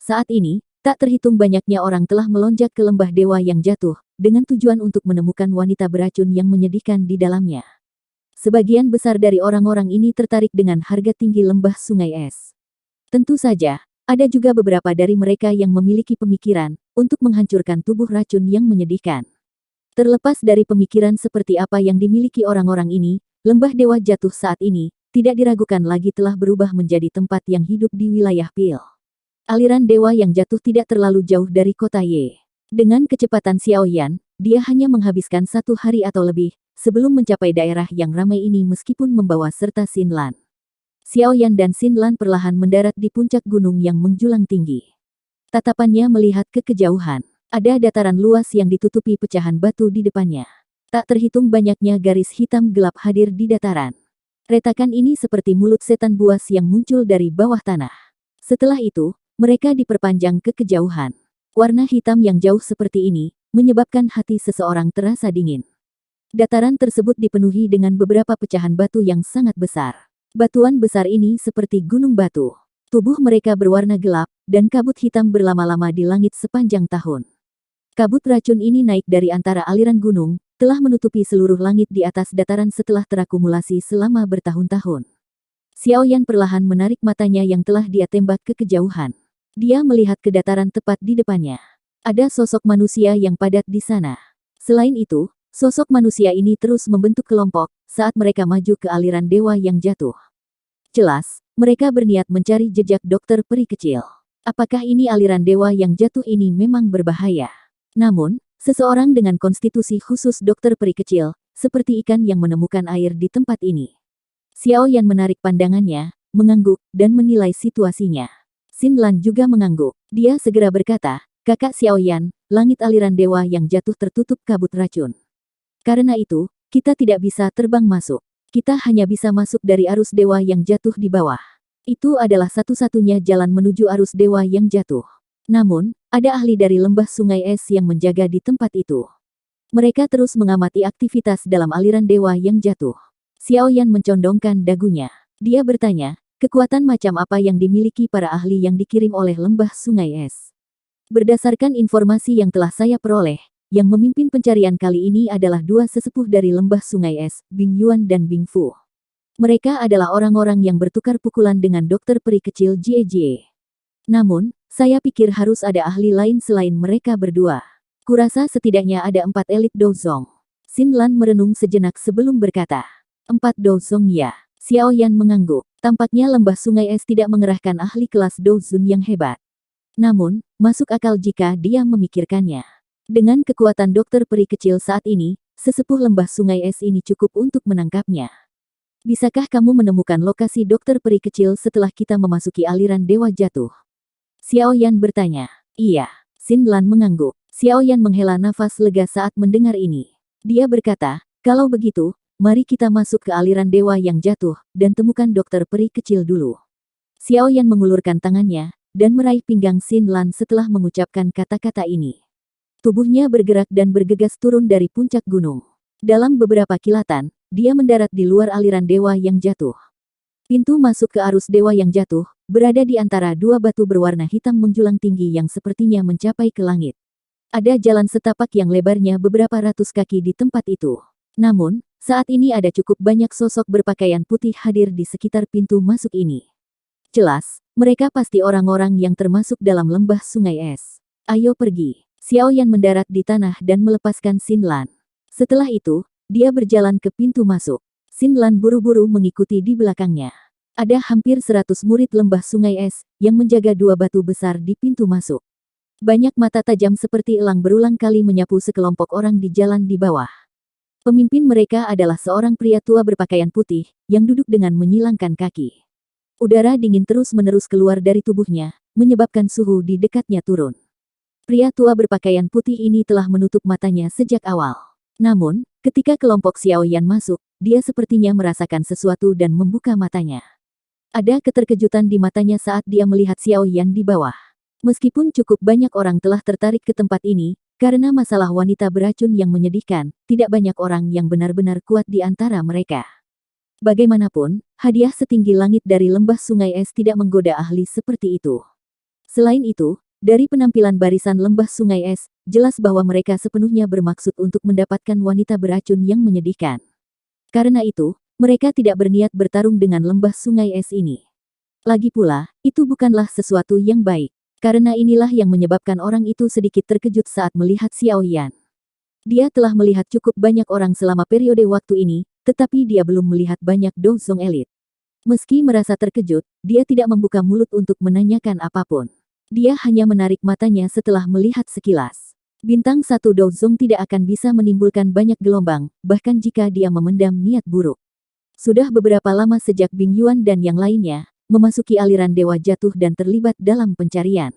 Saat ini, tak terhitung banyaknya orang telah melonjak ke lembah dewa yang jatuh, dengan tujuan untuk menemukan wanita beracun yang menyedihkan di dalamnya. Sebagian besar dari orang-orang ini tertarik dengan harga tinggi lembah Sungai Es. Tentu saja, ada juga beberapa dari mereka yang memiliki pemikiran untuk menghancurkan tubuh racun yang menyedihkan. Terlepas dari pemikiran seperti apa yang dimiliki orang-orang ini, lembah dewa jatuh saat ini tidak diragukan lagi telah berubah menjadi tempat yang hidup di wilayah Pil. Aliran dewa yang jatuh tidak terlalu jauh dari kota Ye. Dengan kecepatan Xiao Yan, dia hanya menghabiskan 1 hari atau lebih sebelum mencapai daerah yang ramai ini meskipun membawa serta Xinlan. Xiao Yan dan Xinlan perlahan mendarat di puncak gunung yang menjulang tinggi. Tatapannya melihat ke kejauhan. Ada dataran luas yang ditutupi pecahan batu di depannya. Tak terhitung banyaknya garis hitam gelap hadir di dataran. Retakan ini seperti mulut setan buas yang muncul dari bawah tanah. Setelah itu, mereka diperpanjang ke kejauhan. Warna hitam yang jauh seperti ini menyebabkan hati seseorang terasa dingin. Dataran tersebut dipenuhi dengan beberapa pecahan batu yang sangat besar. Batuan besar ini seperti gunung batu. Tubuh mereka berwarna gelap, dan kabut hitam berlama-lama di langit sepanjang tahun. Kabut racun ini naik dari antara aliran gunung, telah menutupi seluruh langit di atas dataran setelah terakumulasi selama bertahun-tahun. Xiao Yan perlahan menarik matanya yang telah dia tembak ke kejauhan. Dia melihat ke dataran tepat di depannya. Ada sosok manusia yang padat di sana. Selain itu, sosok manusia ini terus membentuk kelompok saat mereka maju ke aliran dewa yang jatuh. Jelas, mereka berniat mencari jejak dokter peri kecil. Apakah ini aliran dewa yang jatuh ini memang berbahaya? Namun, seseorang dengan konstitusi khusus dokter peri kecil, seperti ikan yang menemukan air di tempat ini. Xiao Yan menarik pandangannya, mengangguk, dan menilai situasinya. Xin Lan juga mengangguk. Dia segera berkata, "Kakak Xiao Yan, langit aliran dewa yang jatuh tertutup kabut racun. Karena itu, kita tidak bisa terbang masuk. Kita hanya bisa masuk dari arus dewa yang jatuh di bawah. Itu adalah satu-satunya jalan menuju arus dewa yang jatuh. Namun, ada ahli dari lembah sungai es yang menjaga di tempat itu. Mereka terus mengamati aktivitas dalam aliran dewa yang jatuh." Xiao Yan mencondongkan dagunya. Dia bertanya, kekuatan macam apa yang dimiliki para ahli yang dikirim oleh lembah sungai es? Berdasarkan informasi yang telah saya peroleh, yang memimpin pencarian kali ini adalah dua sesepuh dari lembah sungai es, Bing Yuan dan Bing Fu. Mereka adalah orang-orang yang bertukar pukulan dengan dokter peri kecil Jie Jie. Namun, saya pikir harus ada ahli lain selain mereka berdua. Kurasa setidaknya ada 4 elit Dozong. Xin Lan merenung sejenak sebelum berkata, 4 Dozong ya. Xiao Yan mengangguk. Tampaknya lembah sungai es tidak mengerahkan ahli kelas Dozun yang hebat. Namun, masuk akal jika dia memikirkannya. Dengan kekuatan dokter peri kecil saat ini, sesepuh lembah sungai es ini cukup untuk menangkapnya. Bisakah kamu menemukan lokasi dokter peri kecil setelah kita memasuki aliran dewa jatuh? Xiao Yan bertanya. Iya. Xin Lan mengangguk. Xiao Yan menghela nafas lega saat mendengar ini. Dia berkata, kalau begitu, mari kita masuk ke aliran dewa yang jatuh, dan temukan dokter peri kecil dulu. Xiao Yan mengulurkan tangannya, dan meraih pinggang Xin Lan setelah mengucapkan kata-kata ini. Tubuhnya bergerak dan bergegas turun dari puncak gunung. Dalam beberapa kilatan, dia mendarat di luar aliran dewa yang jatuh. Pintu masuk ke arus dewa yang jatuh, berada di antara dua batu berwarna hitam menjulang tinggi yang sepertinya mencapai ke langit. Ada jalan setapak yang lebarnya beberapa ratus kaki di tempat itu. Namun, saat ini ada cukup banyak sosok berpakaian putih hadir di sekitar pintu masuk ini. Jelas, mereka pasti orang-orang yang termasuk dalam lembah sungai es. Ayo pergi. Xiao Yan mendarat di tanah dan melepaskan Xin Lan. Setelah itu, dia berjalan ke pintu masuk. Xin Lan buru-buru mengikuti di belakangnya. Ada hampir 100 murid lembah sungai es, yang menjaga dua batu besar di pintu masuk. Banyak mata tajam seperti elang berulang kali menyapu sekelompok orang di jalan di bawah. Pemimpin mereka adalah seorang pria tua berpakaian putih, yang duduk dengan menyilangkan kaki. Udara dingin terus-menerus keluar dari tubuhnya, menyebabkan suhu di dekatnya turun. Pria tua berpakaian putih ini telah menutup matanya sejak awal. Namun, ketika kelompok Xiao Yan masuk, dia sepertinya merasakan sesuatu dan membuka matanya. Ada keterkejutan di matanya saat dia melihat Xiao Yan di bawah. Meskipun cukup banyak orang telah tertarik ke tempat ini, karena masalah wanita beracun yang menyedihkan, tidak banyak orang yang benar-benar kuat di antara mereka. Bagaimanapun, hadiah setinggi langit dari lembah sungai es tidak menggoda ahli seperti itu. Selain itu, dari penampilan barisan lembah sungai es, jelas bahwa mereka sepenuhnya bermaksud untuk mendapatkan wanita beracun yang menyedihkan. Karena itu, mereka tidak berniat bertarung dengan lembah sungai es ini. Lagi pula, itu bukanlah sesuatu yang baik. Karena inilah yang menyebabkan orang itu sedikit terkejut saat melihat Xiao Yan. Dia telah melihat cukup banyak orang selama periode waktu ini, tetapi dia belum melihat banyak Dozong elit. Meski merasa terkejut, dia tidak membuka mulut untuk menanyakan apapun. Dia hanya menarik matanya setelah melihat sekilas. Bintang satu Dozong tidak akan bisa menimbulkan banyak gelombang, bahkan jika dia memendam niat buruk. Sudah beberapa lama sejak Bing Yuan dan yang lainnya memasuki aliran dewa jatuh dan terlibat dalam pencarian.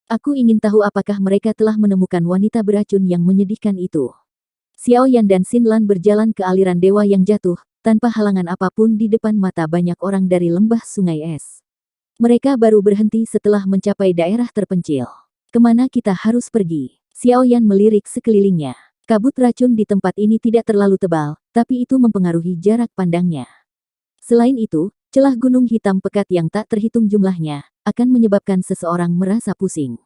Aku ingin tahu apakah mereka telah menemukan wanita beracun yang menyedihkan itu. Xiao Yan dan Xin Lan berjalan ke aliran dewa yang jatuh, tanpa halangan apapun di depan mata banyak orang dari lembah sungai es. Mereka baru berhenti setelah mencapai daerah terpencil. Kemana kita harus pergi? Xiao Yan melirik sekelilingnya. Kabut racun di tempat ini tidak terlalu tebal, tapi itu mempengaruhi jarak pandangnya. Selain itu, celah gunung hitam pekat yang tak terhitung jumlahnya, akan menyebabkan seseorang merasa pusing.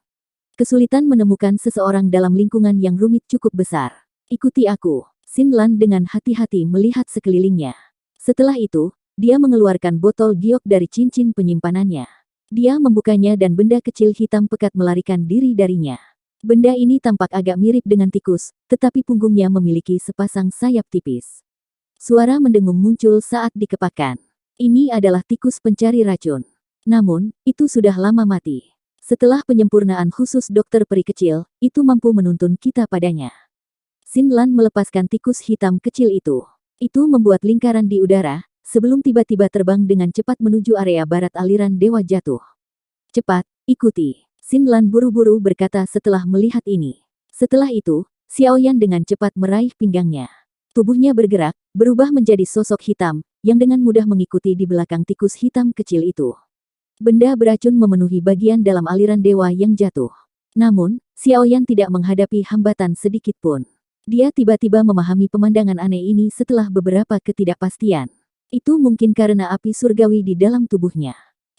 Kesulitan menemukan seseorang dalam lingkungan yang rumit cukup besar. Ikuti aku. Xin Lan dengan hati-hati melihat sekelilingnya. Setelah itu, dia mengeluarkan botol giok dari cincin penyimpanannya. Dia membukanya dan benda kecil hitam pekat melarikan diri darinya. Benda ini tampak agak mirip dengan tikus, tetapi punggungnya memiliki sepasang sayap tipis. Suara mendengung muncul saat dikepakkan. Ini adalah tikus pencari racun. Namun, itu sudah lama mati. Setelah penyempurnaan khusus dokter peri kecil, itu mampu menuntun kita padanya. Xin Lan melepaskan tikus hitam kecil itu. Itu membuat lingkaran di udara, sebelum tiba-tiba terbang dengan cepat menuju area barat aliran dewa jatuh. Cepat, ikuti. Xin Lan buru-buru berkata setelah melihat ini. Setelah itu, Xiaoyan dengan cepat meraih pinggangnya. Tubuhnya bergerak, berubah menjadi sosok hitam, yang dengan mudah mengikuti di belakang tikus hitam kecil itu. Benda beracun memenuhi bagian dalam aliran dewa yang jatuh. Namun, Xiaoyan tidak menghadapi hambatan sedikit pun. Dia tiba-tiba memahami pemandangan aneh ini setelah beberapa ketidakpastian. Itu mungkin karena api surgawi di dalam tubuhnya.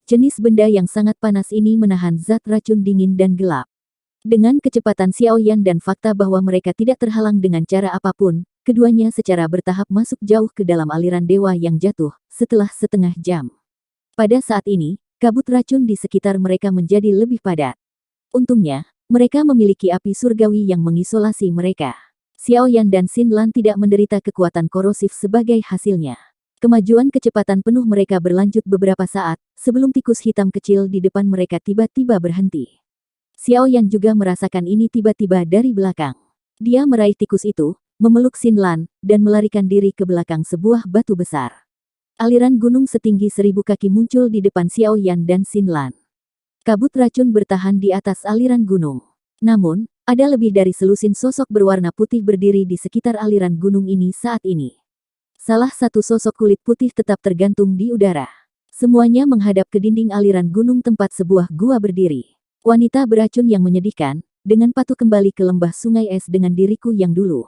Jenis benda yang sangat panas ini menahan zat racun dingin dan gelap. Dengan kecepatan Xiaoyan dan fakta bahwa mereka tidak terhalang dengan cara apapun, keduanya secara bertahap masuk jauh ke dalam aliran dewa yang jatuh, setelah setengah jam. Pada saat ini, kabut racun di sekitar mereka menjadi lebih padat. Untungnya, mereka memiliki api surgawi yang mengisolasi mereka. Xiaoyan dan Xin Lan tidak menderita kekuatan korosif sebagai hasilnya. Kemajuan kecepatan penuh mereka berlanjut beberapa saat, sebelum tikus hitam kecil di depan mereka tiba-tiba berhenti. Xiaoyan juga merasakan ini tiba-tiba dari belakang. Dia meraih tikus itu, memeluk Xin Lan, dan melarikan diri ke belakang sebuah batu besar. Aliran gunung setinggi 1000 kaki muncul di depan Xiaoyan dan Xin Lan. Kabut racun bertahan di atas aliran gunung. Namun, ada lebih dari selusin sosok berwarna putih berdiri di sekitar aliran gunung ini saat ini. Salah satu sosok kulit putih tetap tergantung di udara. Semuanya menghadap ke dinding aliran gunung tempat sebuah gua berdiri. Wanita beracun yang menyedihkan, dengan patuh kembali ke lembah sungai es dengan diriku yang dulu.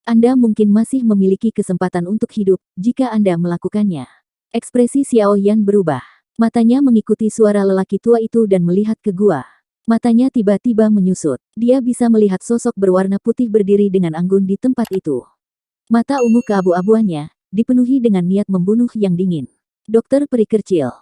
Anda mungkin masih memiliki kesempatan untuk hidup, jika Anda melakukannya. Ekspresi Xiaoyan berubah. Matanya mengikuti suara lelaki tua itu dan melihat ke gua. Matanya tiba-tiba menyusut. Dia bisa melihat sosok berwarna putih berdiri dengan anggun di tempat itu. Mata ungu keabu-abuannya, dipenuhi dengan niat membunuh yang dingin. Dokter peri kecil.